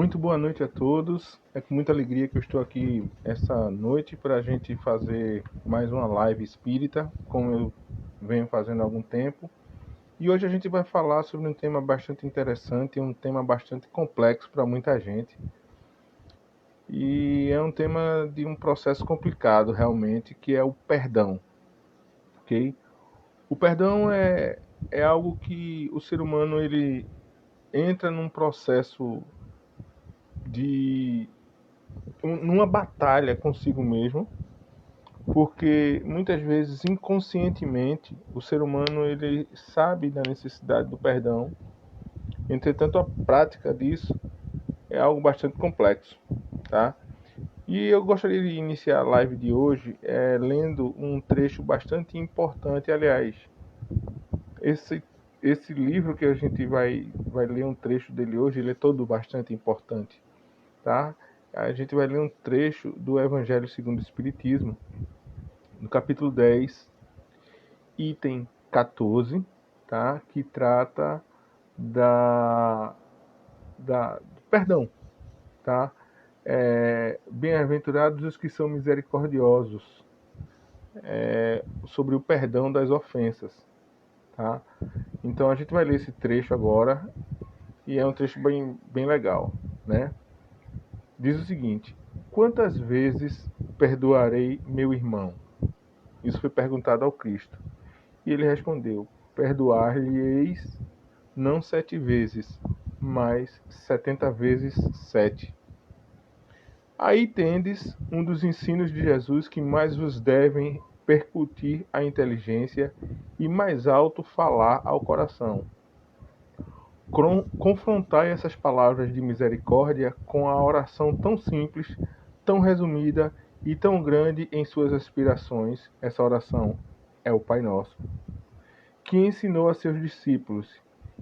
Muito boa noite a todos. É com muita alegria que eu estou aqui essa noite para a gente fazer mais uma live espírita, como eu venho fazendo há algum tempo. E hoje a gente vai falar sobre um tema bastante interessante, um tema bastante complexo para muita gente. E é um tema de um processo complicado realmente, que é o perdão, ok? O perdão é algo que o ser humano ele entra num processo de numa batalha consigo mesmo, porque muitas vezes inconscientemente o ser humano ele sabe da necessidade do perdão. Entretanto, a prática disso é algo bastante complexo, tá? E eu gostaria de iniciar a live de hoje lendo um trecho bastante importante. Aliás, esse esse livro que a gente vai ler um trecho dele hoje, ele é todo bastante importante, tá? A gente vai ler um trecho do Evangelho segundo o Espiritismo, no capítulo 10, item 14, tá? Que trata do perdão, tá? Bem-aventurados os que são misericordiosos, sobre o perdão das ofensas, tá? Então a gente vai ler esse trecho agora e é um trecho bem legal, né? Diz o seguinte: quantas vezes perdoarei meu irmão? Isso foi perguntado ao Cristo. E ele respondeu: perdoar-lhe-eis não 7 vezes, mas 70 vezes 7. Aí tendes um dos ensinos de Jesus que mais vos devem percutir a inteligência e mais alto falar ao coração. Confrontai essas palavras de misericórdia com a oração tão simples, tão resumida e tão grande em suas aspirações. Essa oração é o Pai Nosso, que ensinou a seus discípulos,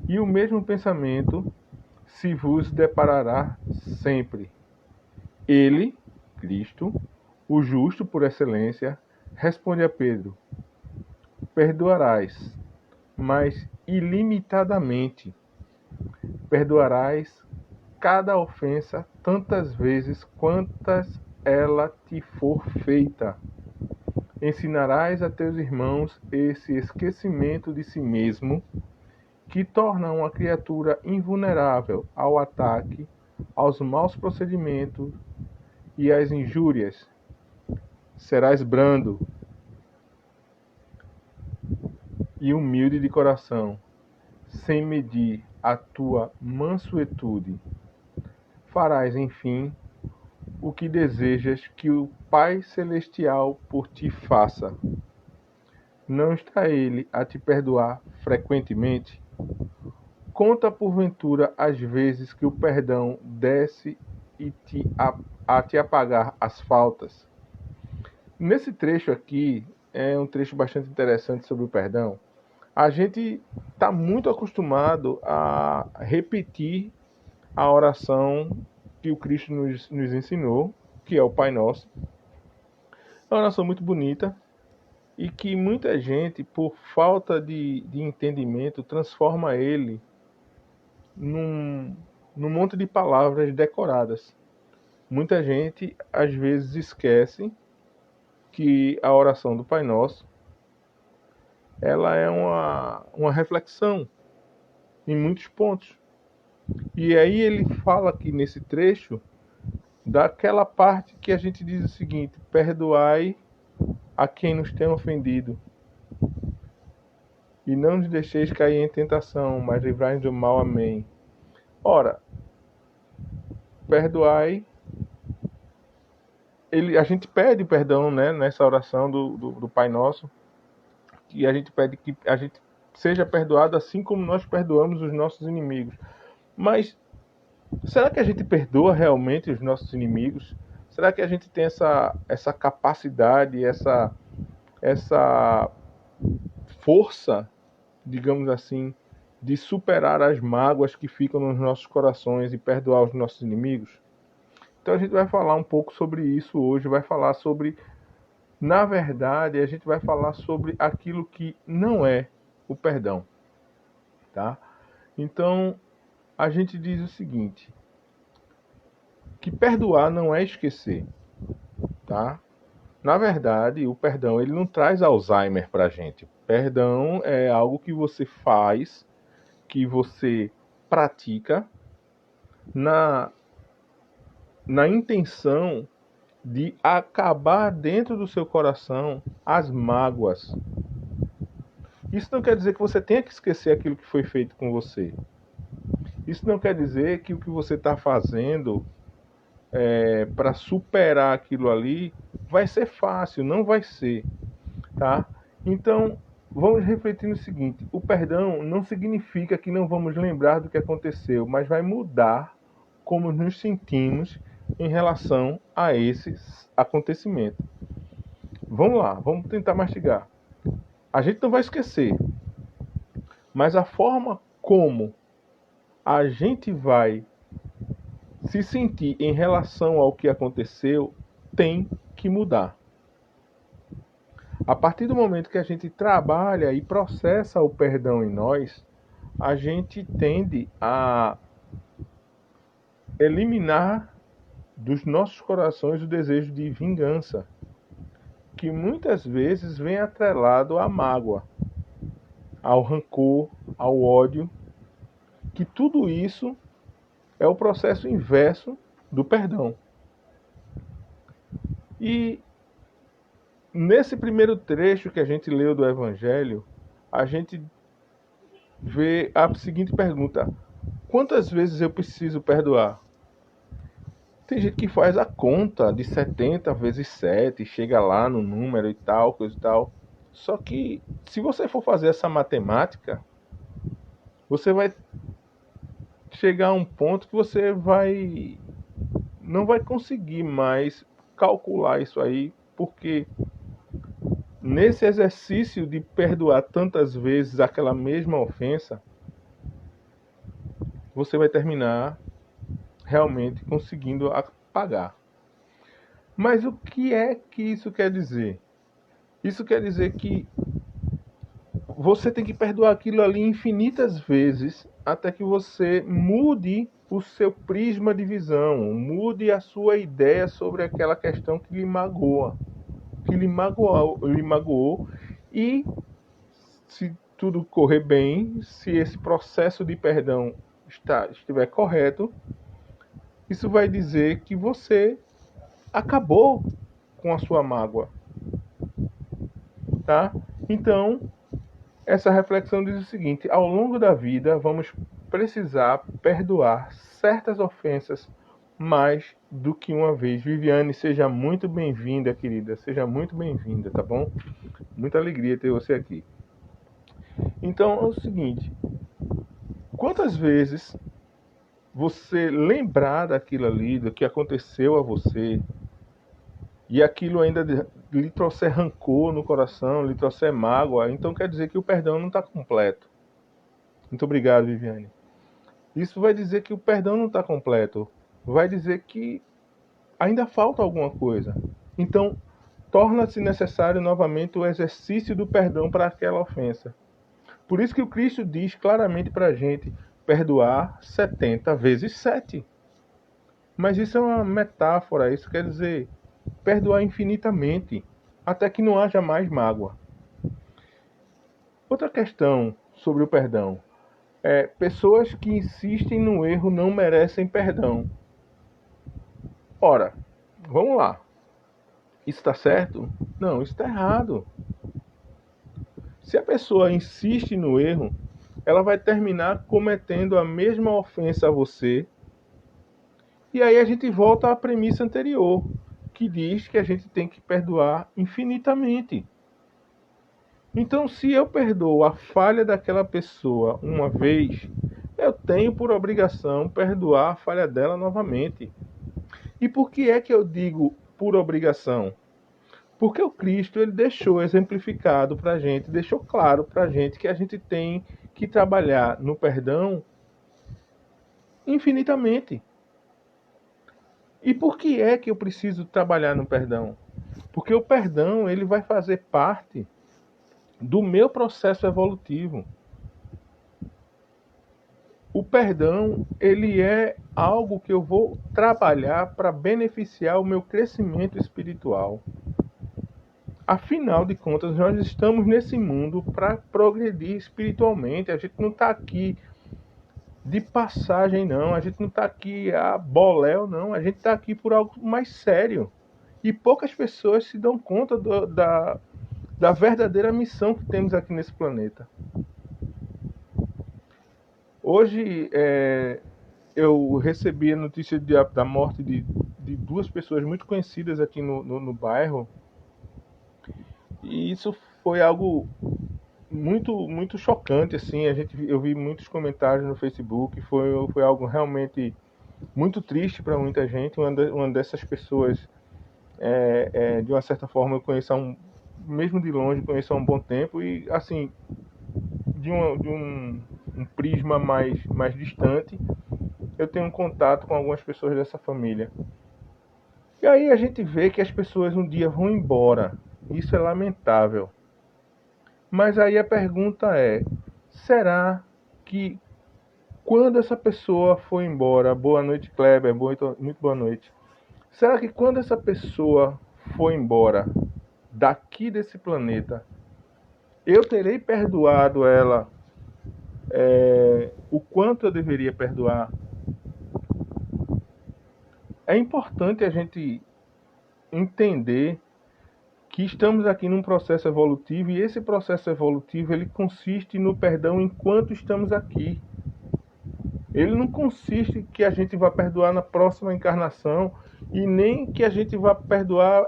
e o mesmo pensamento se vos deparará sempre. Ele, Cristo, o justo por excelência, responde a Pedro: perdoarás, mas ilimitadamente. Perdoarás cada ofensa tantas vezes quantas ela te for feita. Ensinarás a teus irmãos esse esquecimento de si mesmo, que torna uma criatura invulnerável ao ataque, aos maus procedimentos e às injúrias. Serás brando e humilde de coração, sem medir a tua mansuetude. Farás, enfim, o que desejas que o Pai Celestial por ti faça. Não está ele a te perdoar frequentemente? Conta porventura as vezes que o perdão desce e a te apagar as faltas. Nesse trecho aqui, é um trecho bastante interessante sobre o perdão. A gente está muito acostumado a repetir a oração que o Cristo nos ensinou, que é o Pai Nosso. É uma oração muito bonita e que muita gente, por falta de entendimento, transforma ele num, num monte de palavras decoradas. Muita gente, às vezes, esquece que a oração do Pai Nosso ela é uma reflexão em muitos pontos. E aí ele fala aqui nesse trecho daquela parte que a gente diz o seguinte: perdoai a quem nos tem ofendido, e não nos deixeis cair em tentação, mas livrai-nos do mal. Amém. Ora, perdoai. A gente pede perdão, né, nessa oração do Pai Nosso, que a gente pede que a gente seja perdoado assim como nós perdoamos os nossos inimigos. Mas será que a gente perdoa realmente os nossos inimigos? Será que a gente tem essa capacidade, essa força, digamos assim, de superar as mágoas que ficam nos nossos corações e perdoar os nossos inimigos? Então a gente vai falar um pouco sobre isso hoje, vai falar sobre, na verdade, a gente vai falar sobre aquilo que não é o perdão, tá? Então, a gente diz o seguinte: que perdoar não é esquecer, tá? Na verdade, o perdão ele não traz Alzheimer pra gente. Perdão é algo que você faz, que você pratica na, na intenção de acabar dentro do seu coração as mágoas. Isso não quer dizer que você tenha que esquecer aquilo que foi feito com você. Isso não quer dizer que o que você está fazendo para superar aquilo ali vai ser fácil, não vai ser, tá? Então, vamos refletir no seguinte: o perdão não significa que não vamos lembrar do que aconteceu, mas vai mudar como nos sentimos em relação a esse acontecimento. Vamos lá, vamos tentar mastigar. A gente não vai esquecer, mas a forma como a gente vai se sentir em relação ao que aconteceu tem que mudar. A partir do momento que a gente trabalha e processa o perdão em nós, a gente tende a eliminar dos nossos corações o desejo de vingança, que muitas vezes vem atrelado à mágoa, ao rancor, ao ódio, que tudo isso é o processo inverso do perdão. E nesse primeiro trecho que a gente leu do Evangelho, a gente vê a seguinte pergunta: quantas vezes eu preciso perdoar? Tem gente que faz a conta de 70 vezes 7, chega lá no número e tal, coisa e tal. Só que, se você for fazer essa matemática, você vai chegar a um ponto que você não vai conseguir mais calcular isso aí, porque nesse exercício de perdoar tantas vezes aquela mesma ofensa, você vai terminar realmente conseguindo apagar. Mas o que é que isso quer dizer? Isso quer dizer que você tem que perdoar aquilo ali infinitas vezes até que você mude o seu prisma de visão, mude a sua ideia sobre aquela questão que lhe magoa, lhe magoou, e se tudo correr bem, se esse processo de perdão estiver correto, isso vai dizer que você acabou com a sua mágoa, tá? Então, essa reflexão diz o seguinte: ao longo da vida vamos precisar perdoar certas ofensas mais do que uma vez. Viviane, seja muito bem-vinda, querida. Seja muito bem-vinda, tá bom? Muita alegria ter você aqui. Então é o seguinte: quantas vezes você lembrar daquilo ali, do que aconteceu a você, e aquilo ainda lhe trouxer rancor no coração, lhe trouxer mágoa, então quer dizer que o perdão não está completo. Muito obrigado, Viviane. Isso vai dizer que o perdão não está completo. Vai dizer que ainda falta alguma coisa. Então, torna-se necessário novamente o exercício do perdão para aquela ofensa. Por isso que o Cristo diz claramente para a gente perdoar 70 vezes 7. Mas isso é uma metáfora, isso quer dizer perdoar infinitamente, até que não haja mais mágoa. Outra questão sobre o perdão é: pessoas que insistem no erro não merecem perdão. Ora, vamos lá. Isso está certo? Não, isso está errado. Se a pessoa insiste no erro, ela vai terminar cometendo a mesma ofensa a você. E aí a gente volta à premissa anterior, que diz que a gente tem que perdoar infinitamente. Então, se eu perdoo a falha daquela pessoa uma vez, eu tenho por obrigação perdoar a falha dela novamente. E por que é que eu digo por obrigação? Porque o Cristo ele deixou exemplificado para a gente, deixou claro para a gente que a gente tem que trabalhar no perdão infinitamente. E por que é que eu preciso trabalhar no perdão? Porque o perdão ele vai fazer parte do meu processo evolutivo. o perdão, ele é algo que eu vou trabalhar para beneficiar o meu crescimento espiritual. Afinal de contas, nós estamos nesse mundo para progredir espiritualmente. A gente não está aqui de passagem, não. A gente não está aqui a boléu, não. A gente está aqui por algo mais sério. E poucas pessoas se dão conta da verdadeira missão que temos aqui nesse planeta. Hoje, eu recebi a notícia da morte de duas pessoas muito conhecidas aqui no bairro. E isso foi algo muito chocante, assim. Eu vi muitos comentários no Facebook. Foi algo realmente muito triste para muita gente. Uma dessas pessoas, de uma certa forma, eu conheço mesmo de longe, conheço há um bom tempo. E, assim, de um prisma mais distante, eu tenho um contato com algumas pessoas dessa família. E aí a gente vê que as pessoas um dia vão embora. Isso é lamentável. Mas aí a pergunta é: será que quando essa pessoa for embora, boa noite Kleber, muito boa noite. Será que quando essa pessoa for embora daqui desse planeta, eu terei perdoado ela o quanto eu deveria perdoar? É importante a gente entender que estamos aqui num processo evolutivo, e esse processo evolutivo ele consiste no perdão enquanto estamos aqui. Ele não consiste que a gente vai perdoar na próxima encarnação, e nem que a gente vai perdoar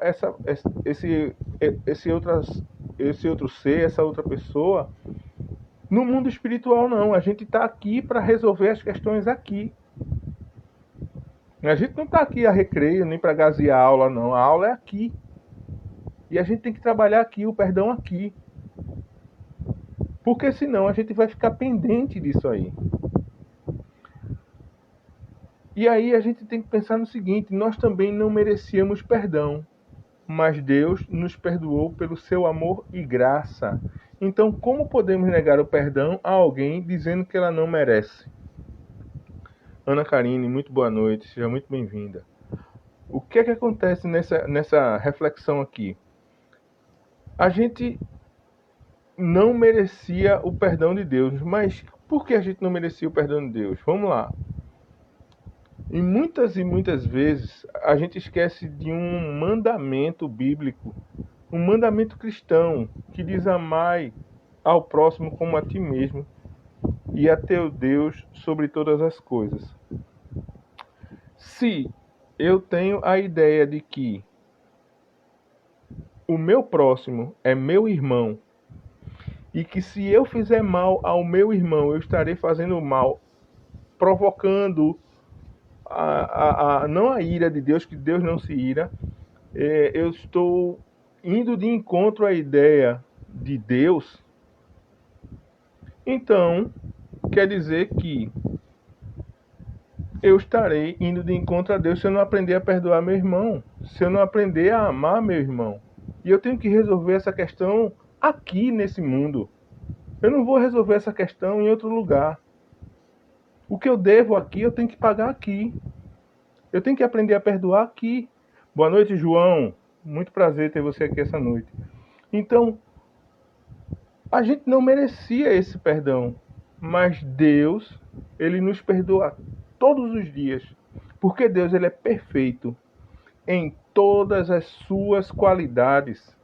esse outro ser, essa outra pessoa no mundo espiritual, não. A gente está aqui para resolver as questões aqui. A gente não está aqui a recreio, nem para gazear a aula, não. A aula é aqui. E a gente tem que trabalhar aqui, o perdão aqui. Porque senão a gente vai ficar pendente disso aí. E aí a gente tem que pensar no seguinte: nós também não merecíamos perdão, mas Deus nos perdoou pelo seu amor e graça. Então, como podemos negar o perdão a alguém dizendo que ela não merece? Ana Karine, muito boa noite, seja muito bem-vinda. O que é que acontece nessa reflexão aqui? A gente não merecia o perdão de Deus, mas por que a gente não merecia o perdão de Deus? Vamos lá. E muitas vezes a gente esquece de um mandamento bíblico, um mandamento cristão, que diz: amai ao próximo como a ti mesmo e a teu Deus sobre todas as coisas. Se eu tenho a ideia de que o meu próximo é meu irmão, e que se eu fizer mal ao meu irmão, eu estarei fazendo mal, provocando não a ira de Deus, que Deus não se ira, eu estou indo de encontro à ideia de Deus. Então, quer dizer que eu estarei indo de encontro a Deus se eu não aprender a perdoar meu irmão, se eu não aprender a amar meu irmão. E eu tenho que resolver essa questão aqui nesse mundo. Eu não vou resolver essa questão em outro lugar. O que eu devo aqui, eu tenho que pagar aqui. Eu tenho que aprender a perdoar aqui. Boa noite, João. Muito prazer ter você aqui essa noite. Então, a gente não merecia esse perdão, mas Deus, ele nos perdoa todos os dias, porque Deus, ele é perfeito em todas as suas qualidades.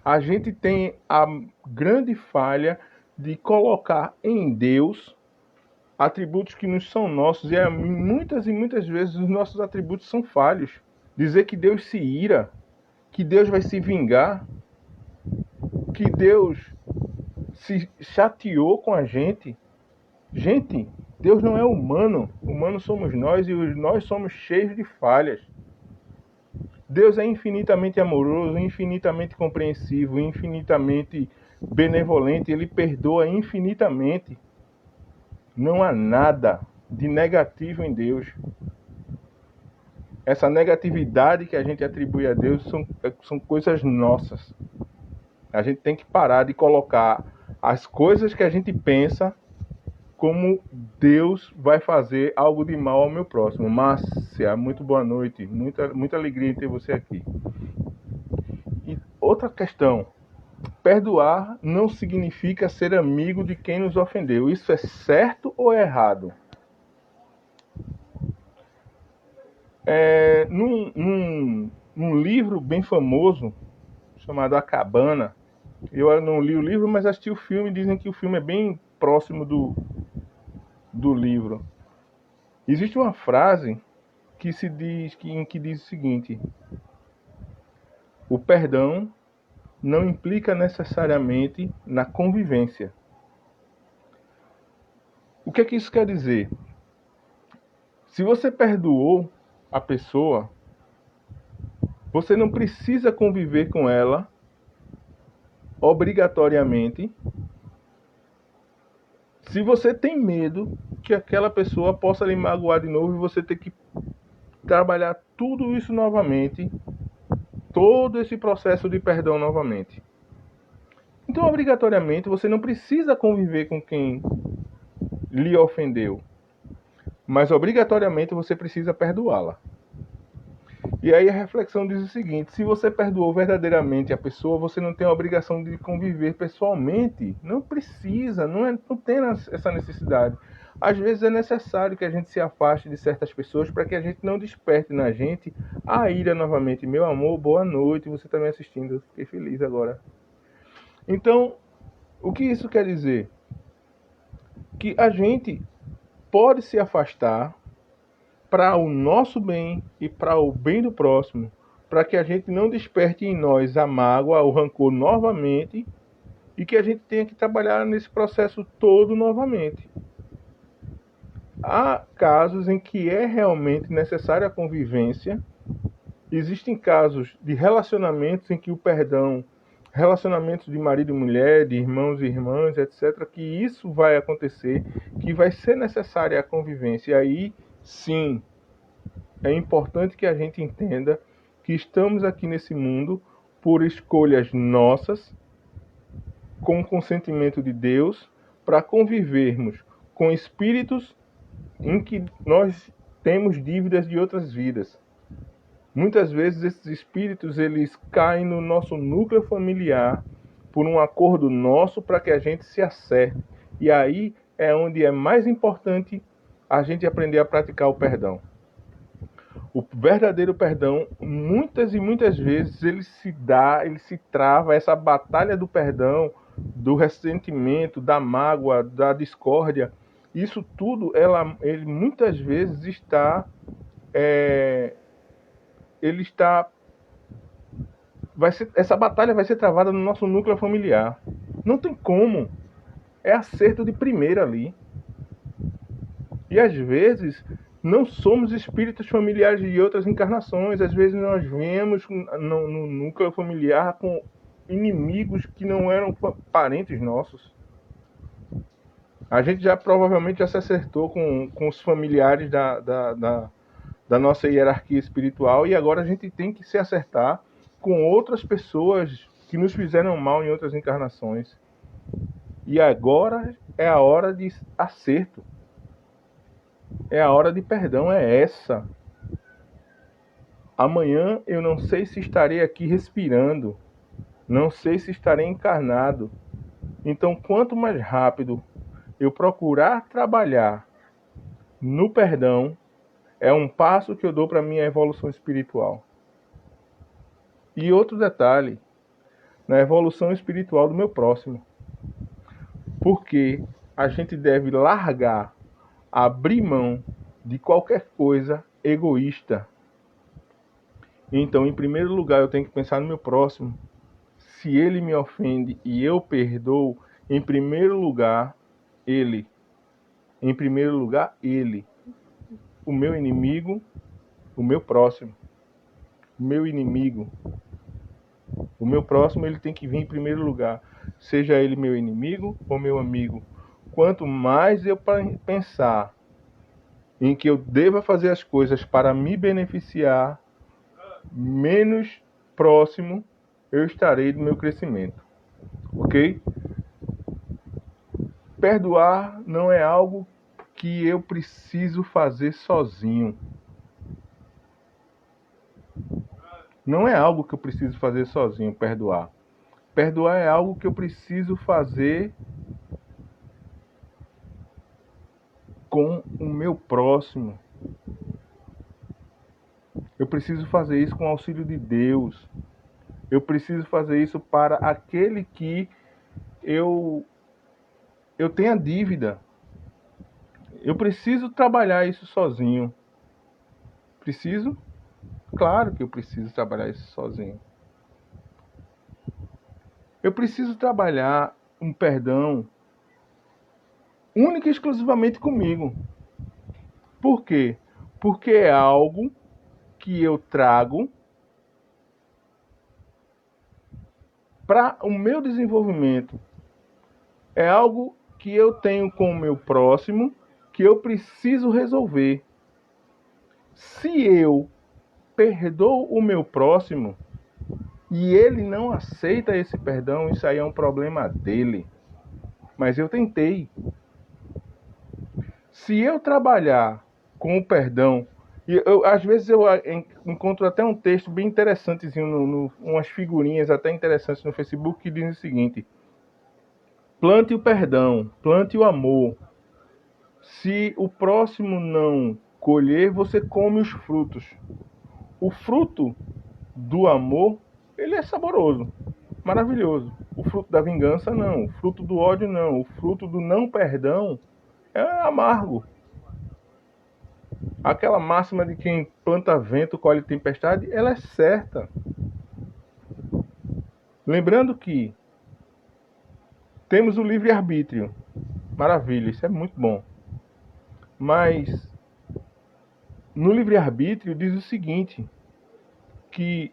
A gente tem a grande falha de colocar em Deus atributos que não são nossos, e muitas vezes os nossos atributos são falhos. Dizer que Deus se ira, que Deus vai se vingar, que Deus se chateou com a gente. Gente, Deus não é humano. Humano somos nós, e nós somos cheios de falhas. Deus é infinitamente amoroso, infinitamente compreensivo, infinitamente benevolente. Ele perdoa infinitamente. Não há nada de negativo em Deus. Essa negatividade que a gente atribui a Deus são coisas nossas. A gente tem que parar de colocar as coisas que a gente pensa como Deus vai fazer algo de mal ao meu próximo. Márcia, muito boa noite. Muita alegria em ter você aqui. E outra questão. Perdoar não significa ser amigo de quem nos ofendeu. Isso é certo ou é errado? Num livro bem famoso, chamado A Cabana, eu não li o livro, mas assisti o filme, dizem que o filme é bem próximo do livro. Existe uma frase em que diz o seguinte: o perdão não implica necessariamente na convivência. O que é que isso quer dizer? Se você perdoou a pessoa, você não precisa conviver com ela obrigatoriamente. Se você tem medo que aquela pessoa possa lhe magoar de novo e você ter que trabalhar tudo isso novamente, todo esse processo de perdão novamente. Então, obrigatoriamente, você não precisa conviver com quem lhe ofendeu, mas obrigatoriamente você precisa perdoá-la. E aí a reflexão diz o seguinte: se você perdoou verdadeiramente a pessoa, você não tem a obrigação de conviver pessoalmente. Não precisa, não tem essa necessidade. Às vezes é necessário que a gente se afaste de certas pessoas para que a gente não desperte na gente a ira novamente. Meu amor, boa noite, você está me assistindo, eu fiquei feliz agora. Então, o que isso quer dizer? Que a gente pode se afastar para o nosso bem e para o bem do próximo, para que a gente não desperte em nós a mágoa, o rancor novamente e que a gente tenha que trabalhar nesse processo todo novamente. Há casos em que é realmente necessária a convivência. Existem casos de relacionamentos em que o perdão, relacionamentos de marido e mulher, de irmãos e irmãs, etc., que isso vai acontecer, que vai ser necessária a convivência. E aí, sim, é importante que a gente entenda que estamos aqui nesse mundo por escolhas nossas, com o consentimento de Deus, para convivermos com espíritos em que nós temos dívidas de outras vidas. Muitas vezes esses espíritos eles caem no nosso núcleo familiar por um acordo nosso para que a gente se acerte. E aí é onde é mais importante a gente aprender a praticar o perdão. O verdadeiro perdão, muitas e muitas vezes, ele se trava, essa batalha do perdão, do ressentimento, da mágoa, da discórdia, isso tudo, ele muitas vezes está... essa batalha vai ser travada no nosso núcleo familiar. Não tem como. É acerto de primeira ali. E às vezes não somos espíritos familiares de outras encarnações. Às vezes nós viemos no núcleo familiar com inimigos que não eram parentes nossos. A gente provavelmente já se acertou com os familiares da nossa hierarquia espiritual e agora a gente tem que se acertar com outras pessoas que nos fizeram mal em outras encarnações. E agora é a hora de acerto. É a hora de perdão, é essa. Amanhã eu não sei se estarei aqui respirando. Não sei se estarei encarnado. Então, quanto mais rápido eu procurar trabalhar no perdão, é um passo que eu dou para a minha evolução espiritual. E outro detalhe, na evolução espiritual do meu próximo. Porque a gente deve largar, abrir mão de qualquer coisa egoísta. Então, em primeiro lugar, eu tenho que pensar no meu próximo. Se ele me ofende e eu perdoo, em primeiro lugar, ele. Em primeiro lugar, ele. O meu inimigo, o meu próximo. O meu inimigo. O meu próximo, ele tem que vir em primeiro lugar. Seja ele meu inimigo ou meu amigo. Quanto mais eu pensar em que eu deva fazer as coisas para me beneficiar, menos próximo eu estarei do meu crescimento. Ok? Perdoar não é algo que eu preciso fazer sozinho. Não é algo que eu preciso fazer sozinho, perdoar. Perdoar é algo que eu preciso fazer com o meu próximo. Eu preciso fazer isso com o auxílio de Deus. Eu preciso fazer isso para aquele que eu tenho a dívida. Eu preciso trabalhar isso sozinho. Preciso? Claro que eu preciso trabalhar isso sozinho. Eu preciso trabalhar um perdão única e exclusivamente comigo. Por quê? Porque é algo que eu trago para o meu desenvolvimento. É algo que eu tenho com o meu próximo que eu preciso resolver. Se eu perdoo o meu próximo e ele não aceita esse perdão, isso aí é um problema dele. Mas eu tentei. Se eu trabalhar com o perdão, e às vezes eu encontro até um texto bem interessantezinho, umas figurinhas até interessantes no Facebook que dizem o seguinte: plante o perdão, plante o amor. Se o próximo não colher, você come os frutos. O fruto do amor, ele é saboroso, maravilhoso. O fruto da vingança, não. O fruto do ódio, não. O fruto do não perdão é amargo. Aquela máxima de quem planta vento, colhe tempestade, ela é certa. Lembrando que temos o livre-arbítrio. Maravilha, isso é muito bom. Mas no livre-arbítrio diz o seguinte, que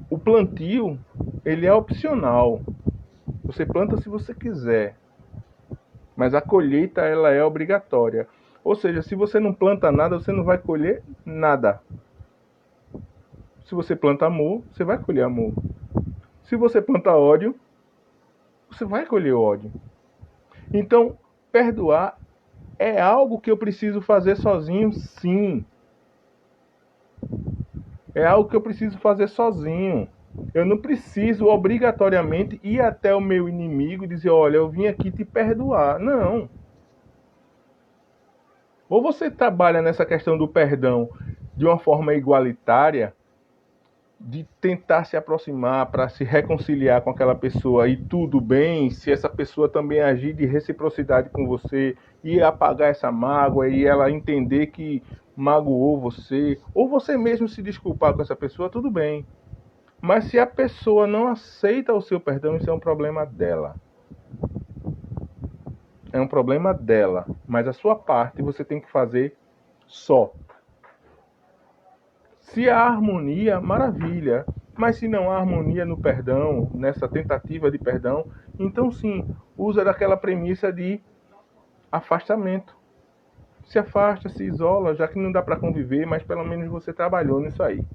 o plantio, ele é opcional. Você planta se você quiser, mas a colheita, ela é obrigatória. Ou seja, se você não planta nada, você não vai colher nada. Se você planta amor, você vai colher amor. Se você planta ódio, você vai colher ódio. Então, perdoar é algo que eu preciso fazer sozinho, sim. É algo que eu preciso fazer sozinho. Eu não preciso obrigatoriamente ir até o meu inimigo e dizer, olha, eu vim aqui te perdoar. Não. Ou você trabalha nessa questão do perdão de uma forma igualitária, de tentar se aproximar para se reconciliar com aquela pessoa e tudo bem, se essa pessoa também agir de reciprocidade com você e apagar essa mágoa e ela entender que magoou você, ou você mesmo se desculpar com essa pessoa, tudo bem. Mas se a pessoa não aceita o seu perdão, isso é um problema dela. É um problema dela. Mas a sua parte você tem que fazer só. Se há harmonia, maravilha. Mas se não há harmonia no perdão, nessa tentativa de perdão, então sim, usa daquela premissa de afastamento. Se afasta, se isola, já que não dá para conviver, mas pelo menos você trabalhou nisso aí.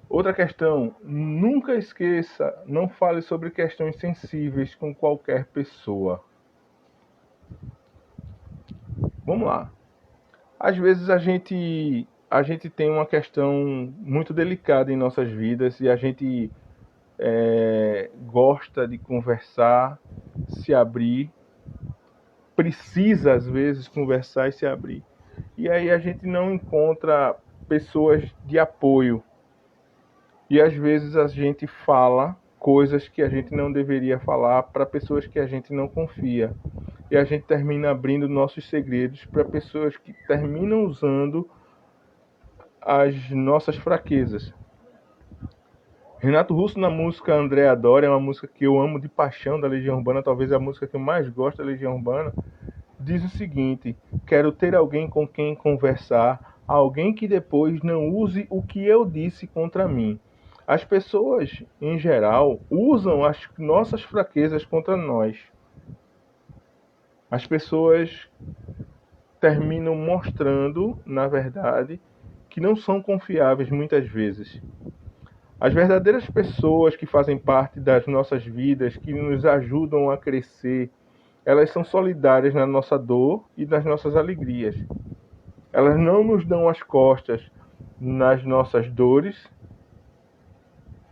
Outra questão, nunca esqueça, não fale sobre questões sensíveis com qualquer pessoa. Vamos lá. Às vezes a gente tem uma questão muito delicada em nossas vidas e a gente gosta de conversar, se abrir, precisa às vezes conversar e se abrir. E aí a gente não encontra pessoas de apoio. E às vezes a gente fala coisas que a gente não deveria falar para pessoas que a gente não confia. E a gente termina abrindo nossos segredos para pessoas que terminam usando as nossas fraquezas. Renato Russo, na música André Adora, é uma música que eu amo de paixão da Legião Urbana, talvez a música que eu mais gosto da Legião Urbana, diz o seguinte: quero ter alguém com quem conversar, alguém que depois não use o que eu disse contra mim. As pessoas, em geral, usam as nossas fraquezas contra nós. As pessoas terminam mostrando, na verdade, que não são confiáveis muitas vezes. As verdadeiras pessoas que fazem parte das nossas vidas, que nos ajudam a crescer, elas são solidárias na nossa dor e nas nossas alegrias. Elas não nos dão as costas nas nossas dores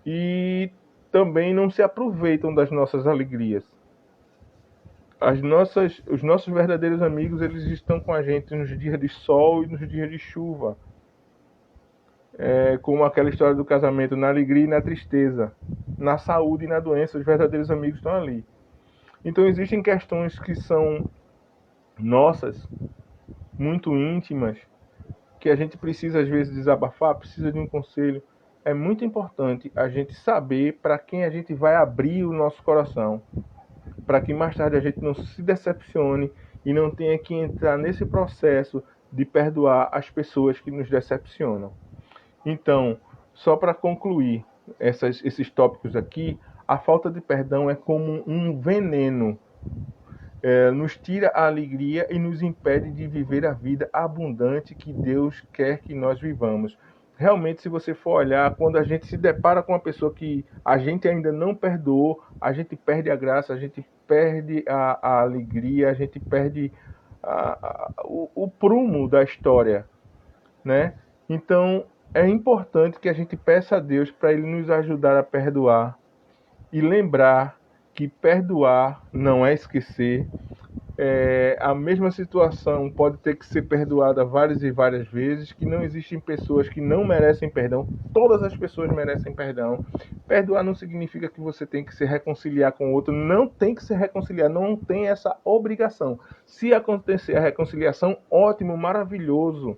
e também não se aproveitam das nossas alegrias. Os nossos verdadeiros amigos, eles estão com a gente nos dias de sol e nos dias de chuva. Como aquela história do casamento, na alegria e na tristeza, na saúde e na doença, os verdadeiros amigos estão ali. Então existem questões que são nossas, muito íntimas, que a gente precisa às vezes desabafar, precisa de um conselho. É muito importante a gente saber para quem a gente vai abrir o nosso coração, para que mais tarde a gente não se decepcione e não tenha que entrar nesse processo de perdoar as pessoas que nos decepcionam. Então, só para concluir esses tópicos aqui, a falta de perdão é como um veneno. Nos tira a alegria e nos impede de viver a vida abundante que Deus quer que nós vivamos. Realmente, se você for olhar, quando a gente se depara com uma pessoa que a gente ainda não perdoou, a gente perde a graça, a gente perde a alegria, a gente perde o prumo da história, né? Então, é importante que a gente peça a Deus para Ele nos ajudar a perdoar e lembrar que perdoar não é esquecer. A mesma situação pode ter que ser perdoada várias e várias vezes, que não existem pessoas que não merecem perdão, todas as pessoas merecem perdão. Perdoar não significa que você tem que se reconciliar com o outro, não tem que se reconciliar, não tem essa obrigação. Se acontecer a reconciliação, ótimo, maravilhoso.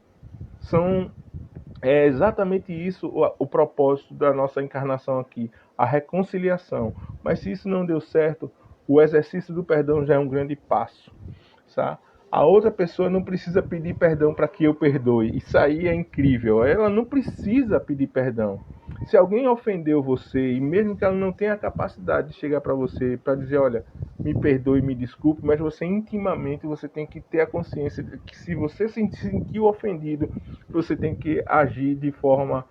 É exatamente isso o propósito da nossa encarnação aqui, a reconciliação. Mas se isso não deu certo, o exercício do perdão já é um grande passo, tá? A outra pessoa não precisa pedir perdão para que eu perdoe. Isso aí é incrível. Ela não precisa pedir perdão. Se alguém ofendeu você, e mesmo que ela não tenha a capacidade de chegar para você para dizer, olha, me perdoe, me desculpe, mas você intimamente você tem que ter a consciência de que se você se sentiu ofendido, você tem que agir de forma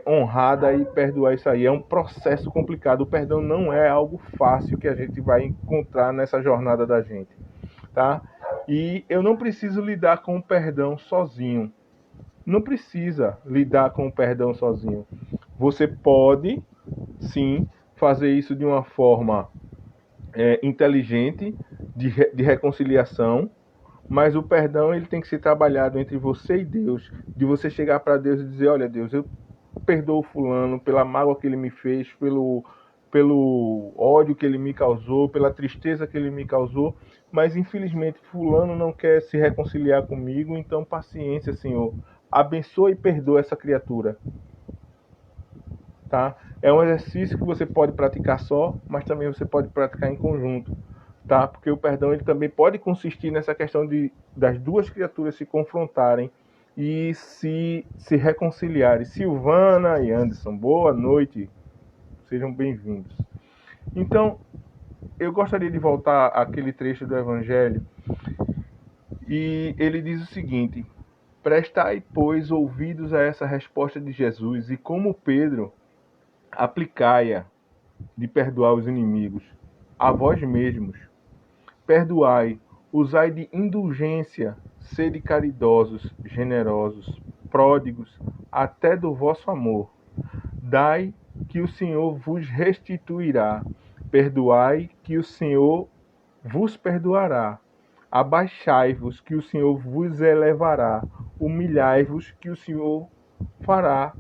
honrada e perdoar isso aí. É um processo complicado. O perdão não é algo fácil que a gente vai encontrar nessa jornada da gente, tá? E eu não preciso lidar com o perdão sozinho. Não precisa lidar com o perdão sozinho. Você pode, sim, fazer isso de uma forma inteligente, de reconciliação, mas o perdão ele tem que ser trabalhado entre você e Deus, de você chegar para Deus e dizer, olha Deus, eu perdoo fulano pela mágoa que ele me fez, pelo ódio que ele me causou, pela tristeza que ele me causou, mas infelizmente fulano não quer se reconciliar comigo, então paciência, Senhor, abençoa e perdoa essa criatura, tá? É um exercício que você pode praticar só, mas também você pode praticar em conjunto, tá? Porque o perdão ele também pode consistir nessa questão das duas criaturas se confrontarem e se reconciliarem. Silvana e Anderson, boa noite, sejam bem-vindos. Então, eu gostaria de voltar àquele trecho do Evangelho e ele diz o seguinte: prestai, pois, ouvidos a essa resposta de Jesus e, como Pedro, aplicai-a de perdoar os inimigos, a vós mesmos. Perdoai, usai de indulgência, sede caridosos, generosos, pródigos, até do vosso amor. Dai, que o Senhor vos restituirá. Perdoai, que o Senhor vos perdoará. Abaixai-vos, que o Senhor vos elevará. Humilhai-vos, que o Senhor fará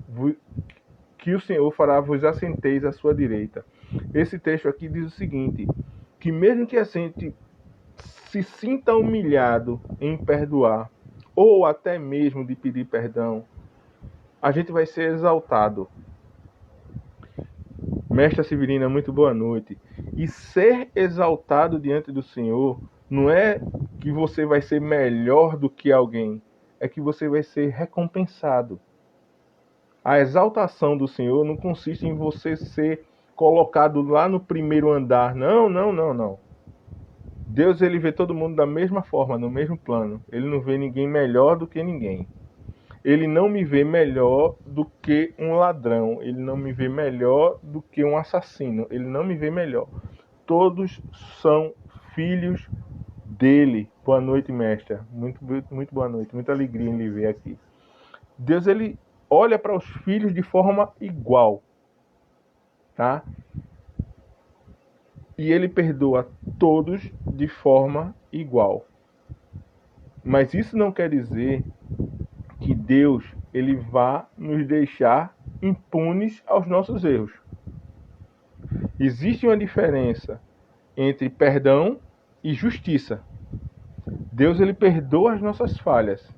vos assenteis à sua direita. Esse texto aqui diz o seguinte, que mesmo que a gente se sinta humilhado em perdoar, ou até mesmo de pedir perdão, a gente vai ser exaltado. Mestra Severina, muito boa noite. E ser exaltado diante do Senhor não é que você vai ser melhor do que alguém, é que você vai ser recompensado. A exaltação do Senhor não consiste em você ser colocado lá no primeiro andar. Não, não, não, não. Deus ele vê todo mundo da mesma forma, no mesmo plano. Ele não vê ninguém melhor do que ninguém. Ele não me vê melhor do que um ladrão. Ele não me vê melhor do que um assassino. Ele não me vê melhor. Todos são filhos dele. Boa noite, mestre. Muito boa noite. Muita alegria em lhe ver aqui. Deus, ele olha para os filhos de forma igual, tá? E ele perdoa todos de forma igual. Mas isso não quer dizer que Deus ele vá nos deixar impunes aos nossos erros. Existe uma diferença entre perdão e justiça. Deus ele perdoa as nossas falhas,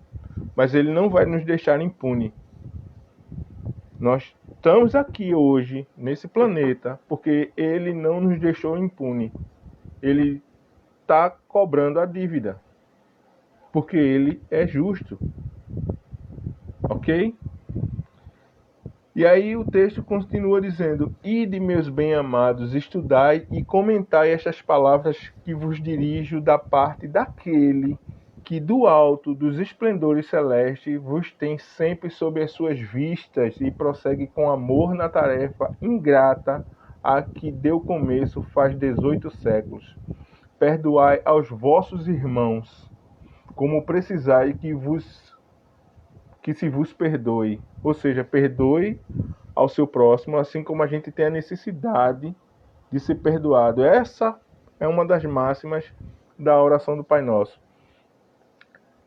mas ele não vai nos deixar impune. Nós estamos aqui hoje, nesse planeta, porque ele não nos deixou impune. Ele está cobrando a dívida, porque ele é justo. Ok? E aí o texto continua dizendo: Ide, meus bem-amados, estudai e comentai estas palavras que vos dirijo da parte daquele que do alto dos esplendores celestes vos tem sempre sob as suas vistas e prossegue com amor na tarefa ingrata a que deu começo faz 18 séculos. Perdoai aos vossos irmãos, como precisai que se vos perdoe. Ou seja, perdoe ao seu próximo, assim como a gente tem a necessidade de ser perdoado. Essa é uma das máximas da oração do Pai Nosso.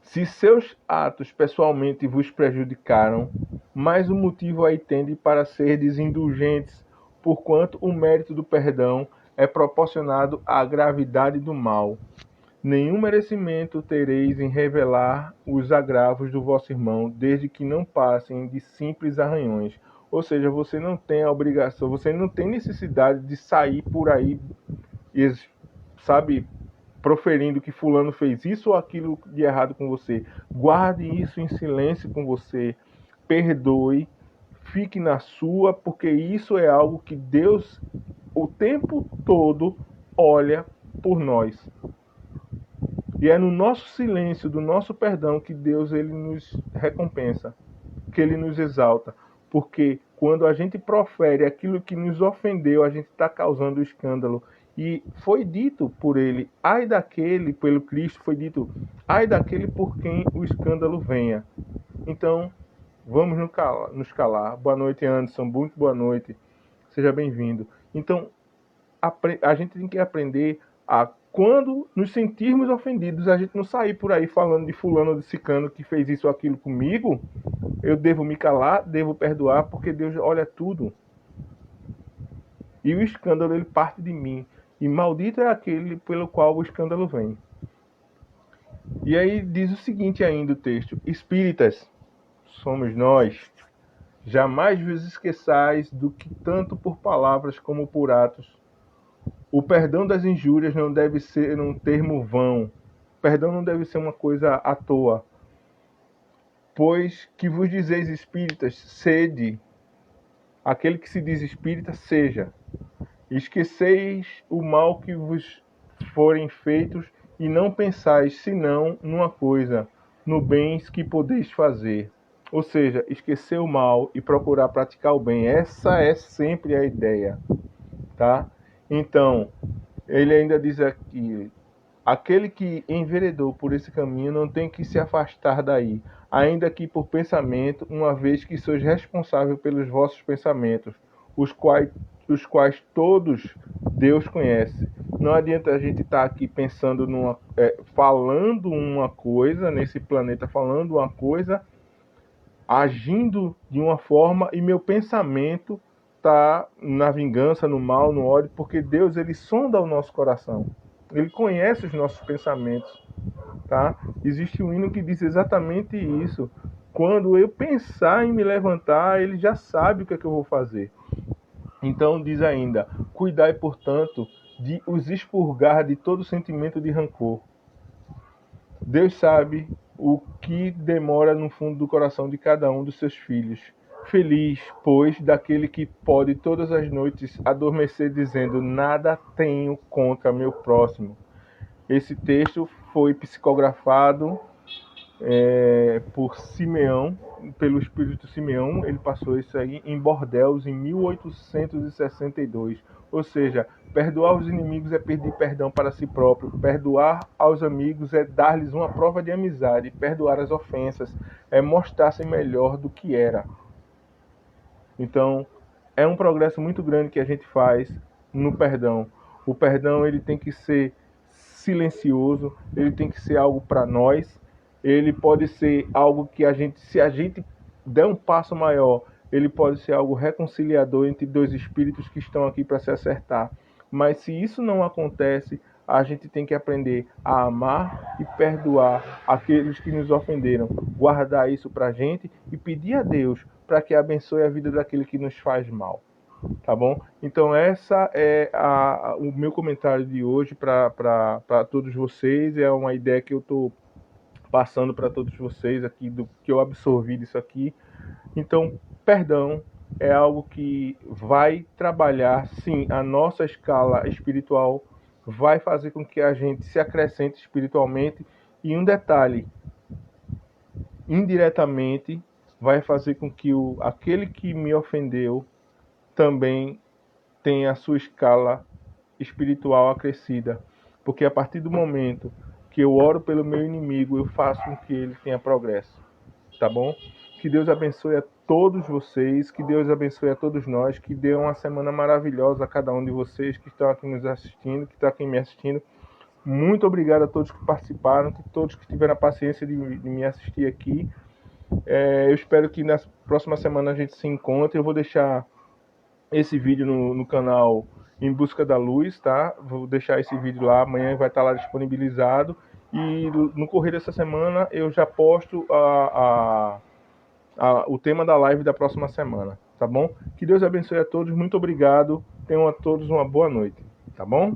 Se seus atos pessoalmente vos prejudicaram, mais um motivo aí tende para serdes indulgentes, porquanto o mérito do perdão é proporcionado à gravidade do mal. Nenhum merecimento tereis em revelar os agravos do vosso irmão, desde que não passem de simples arranhões. Ou seja, você não tem a obrigação, você não tem necessidade de sair por aí, sabe, proferindo que fulano fez isso ou aquilo de errado com você. Guarde isso em silêncio com você. Perdoe, fique na sua, porque isso é algo que Deus o tempo todo olha por nós. E é no nosso silêncio, do nosso perdão, que Deus ele nos recompensa, que ele nos exalta. Porque quando a gente profere aquilo que nos ofendeu, a gente está causando escândalo. E foi dito por ele, ai daquele, pelo Cristo foi dito, ai daquele por quem o escândalo venha. Então, vamos nos calar. Boa noite, Anderson, muito boa noite. Seja bem-vindo. Então, a gente tem que aprender a, quando nos sentirmos ofendidos, a gente não sair por aí falando de fulano ou de ciclano que fez isso ou aquilo comigo. Eu devo me calar, devo perdoar, porque Deus olha tudo. E o escândalo, ele parte de mim. E maldito é aquele pelo qual o escândalo vem. E aí diz o seguinte ainda o texto: Espíritas, somos nós. Jamais vos esqueçais do que tanto por palavras como por atos. O perdão das injúrias não deve ser um termo vão. Perdão não deve ser uma coisa à toa. Pois que vos dizeis espíritas, sede. Aquele que se diz espírita, seja. Esqueceis o mal que vos forem feitos e não pensais senão numa coisa, no bem que podeis fazer. Ou seja, esquecer o mal e procurar praticar o bem. Essa é sempre a ideia, tá? Então, ele ainda diz aqui: aquele que enveredou por esse caminho não tem que se afastar daí, ainda que por pensamento, uma vez que sois responsável pelos vossos pensamentos, os quais todos Deus conhece. Não adianta a gente estar aqui pensando falando uma coisa nesse planeta, falando uma coisa, agindo de uma forma, e meu pensamento está na vingança, no mal, no ódio, porque Deus ele sonda o nosso coração. Ele conhece os nossos pensamentos, tá? Existe um hino que diz exatamente isso. Quando eu pensar em me levantar, ele já sabe o que é que eu vou fazer. Então diz ainda: cuidai, portanto, de os expurgar de todo sentimento de rancor. Deus sabe o que demora no fundo do coração de cada um dos seus filhos. Feliz, pois, daquele que pode todas as noites adormecer dizendo: nada tenho contra meu próximo. Esse texto foi psicografado por Simeão, pelo espírito Simeão. Ele passou isso aí em Bordeaux em 1862. Ou seja, perdoar os inimigos é pedir perdão para si próprio. Perdoar aos amigos é dar-lhes uma prova de amizade. Perdoar as ofensas é mostrar-se melhor do que era. Então, é um progresso muito grande que a gente faz no perdão. O perdão ele tem que ser silencioso, ele tem que ser algo para nós. Ele pode ser algo que se a gente der um passo maior, ele pode ser algo reconciliador entre dois espíritos que estão aqui para se acertar. Mas se isso não acontece, a gente tem que aprender a amar e perdoar aqueles que nos ofenderam, guardar isso para a gente e pedir a Deus para que abençoe a vida daquele que nos faz mal. Tá bom? Então essa é o meu comentário de hoje para todos vocês. É uma ideia que eu estou passando para todos vocês aqui, do que eu absorvi disso aqui. Então, perdão é algo que vai trabalhar, sim, a nossa escala espiritual, vai fazer com que a gente se acrescente espiritualmente. E um detalhe, indiretamente, vai fazer com que aquele que me ofendeu também tenha a sua escala espiritual acrescida. Porque a partir do momento que eu oro pelo meu inimigo, eu faço com que ele tenha progresso. Tá bom? Que Deus abençoe a todos vocês, que Deus abençoe a todos nós, que dê uma semana maravilhosa a cada um de vocês que estão aqui nos assistindo, que estão aqui me assistindo. Muito obrigado a todos que participaram, a todos que tiveram a paciência de me assistir aqui. Eu espero que na próxima semana a gente se encontre. Eu vou deixar esse vídeo no canal Em Busca da Luz, tá? Vou deixar esse vídeo lá, amanhã vai estar lá disponibilizado. E no correr dessa semana eu já posto o tema da live da próxima semana, tá bom? Que Deus abençoe a todos, muito obrigado. Tenham a todos uma boa noite, tá bom?